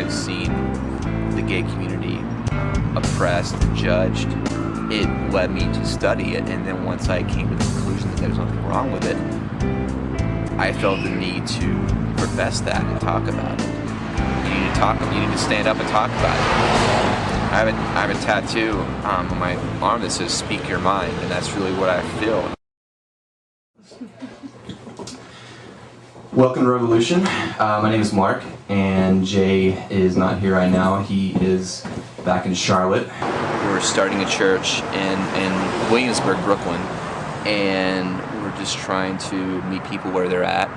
I've seen the gay community oppressed and judged, it led me to study it. And then once I came to the conclusion that there was nothing wrong with it, I felt the need to profess that and talk about it. You need to stand up and talk about it. I have a tattoo on my arm that says "Speak Your Mind," and that's really what I feel. Welcome to Revolution. My name is Mark, and Jay is not here right now. He is back in Charlotte. We're starting a church in Williamsburg, Brooklyn, and we're just trying to meet people where they're at.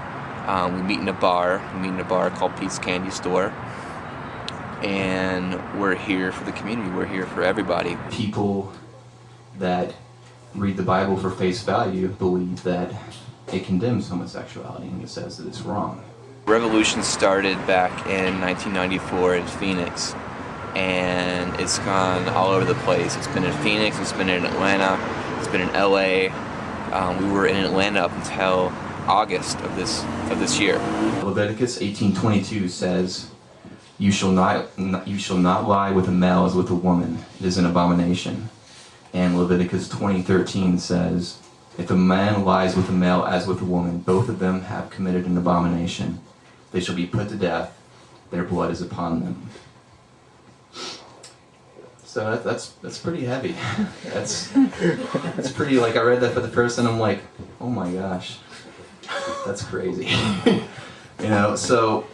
We meet in a bar. We meet in a bar called Pete's Candy Store, and we're here for the community. We're here for everybody. People that read the Bible for face value believe that it condemns homosexuality and it says that it's wrong. Revolution started back in 1994 in Phoenix, and it's gone all over the place. It's been in Phoenix, it's been in Atlanta, it's been in LA. We were in Atlanta up until August of this year. Leviticus 18:22 says, You shall not lie with a male as with a woman. It is an abomination. And Leviticus 20:13 says, If a man lies with a male as with a woman, both of them have committed an abomination. They shall be put to death. Their blood is upon them. So that's pretty heavy. That's pretty, like, I read that for the first time, I'm like, oh my gosh, that's crazy. You know, so,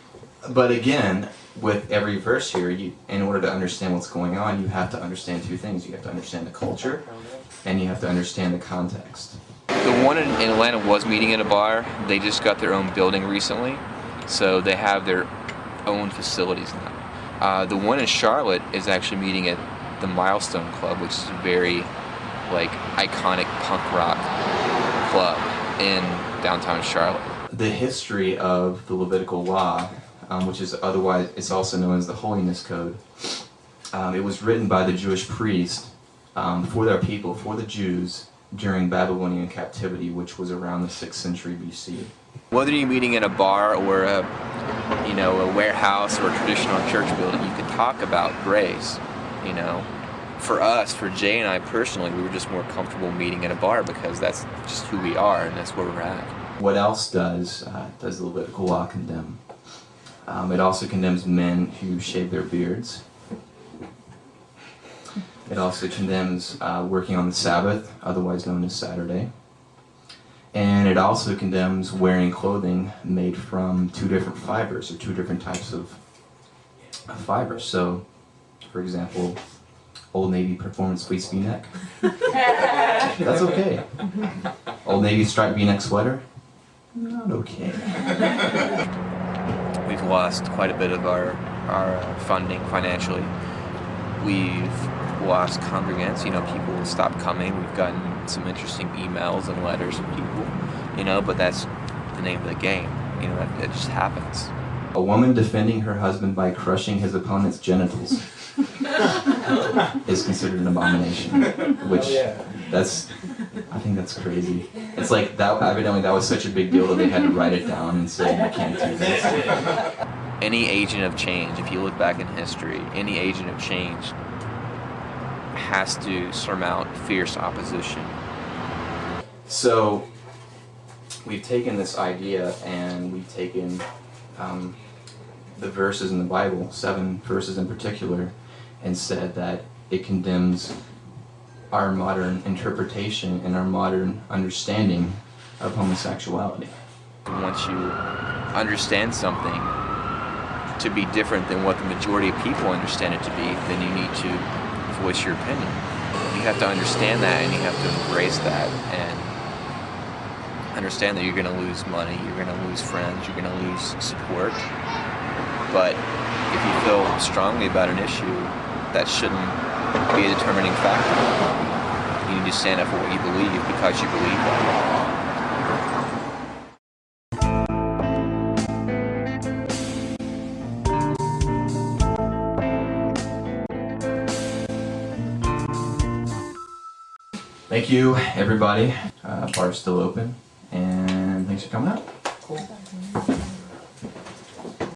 but again, with every verse here, in order to understand what's going on, you have to understand two things. You have to understand the culture, and you have to understand the context. The one in Atlanta was meeting at a bar. They just got their own building recently, so they have their own facilities now. The one in Charlotte is actually meeting at the Milestone Club, which is a very, like, iconic punk rock club in downtown Charlotte. The history of the Levitical law, which is otherwise, it's also known as the Holiness Code. It was written by the Jewish priest for their people, for the Jews, during Babylonian captivity, which was around the 6th century BC. Whether you're meeting in a bar or a warehouse or a traditional church building, you can talk about grace. You know, for us, for Jay and I personally, we were just more comfortable meeting at a bar because that's just who we are and that's where we're at. What else does the Levitical law condemn? It also condemns men who shave their beards. It also condemns working on the Sabbath, otherwise known as Saturday. And it also condemns wearing clothing made from two different fibers, or two different types of fibers. So, for example, Old Navy Performance Fleece V-neck. That's okay. Old Navy striped V-neck sweater. Not okay. We've lost quite a bit of our funding financially. We've lost congregants, people stopped coming. We've gotten some interesting emails and letters from people, but that's the name of the game. It just happens. A woman defending her husband by crushing his opponent's genitals is considered an abomination, which I think that's crazy. It's like that, evidently that was such a big deal that they had to write it down and say, you can't do this. Any agent of change, if you look back in history, any agent of change has to surmount fierce opposition. So we've taken this idea and we've taken the verses in the Bible, 7 verses in particular, and said that it condemns our modern interpretation and our modern understanding of homosexuality. Once you understand something to be different than what the majority of people understand it to be, then you need to voice your opinion. You have to understand that, and you have to embrace that, and understand that you're going to lose money, you're going to lose friends, you're going to lose support. But if you feel strongly about an issue, that shouldn't be a determining factor. You need to stand up for what you believe because you believe that. Thank you, everybody. Bar's still open, and thanks for coming out. Cool.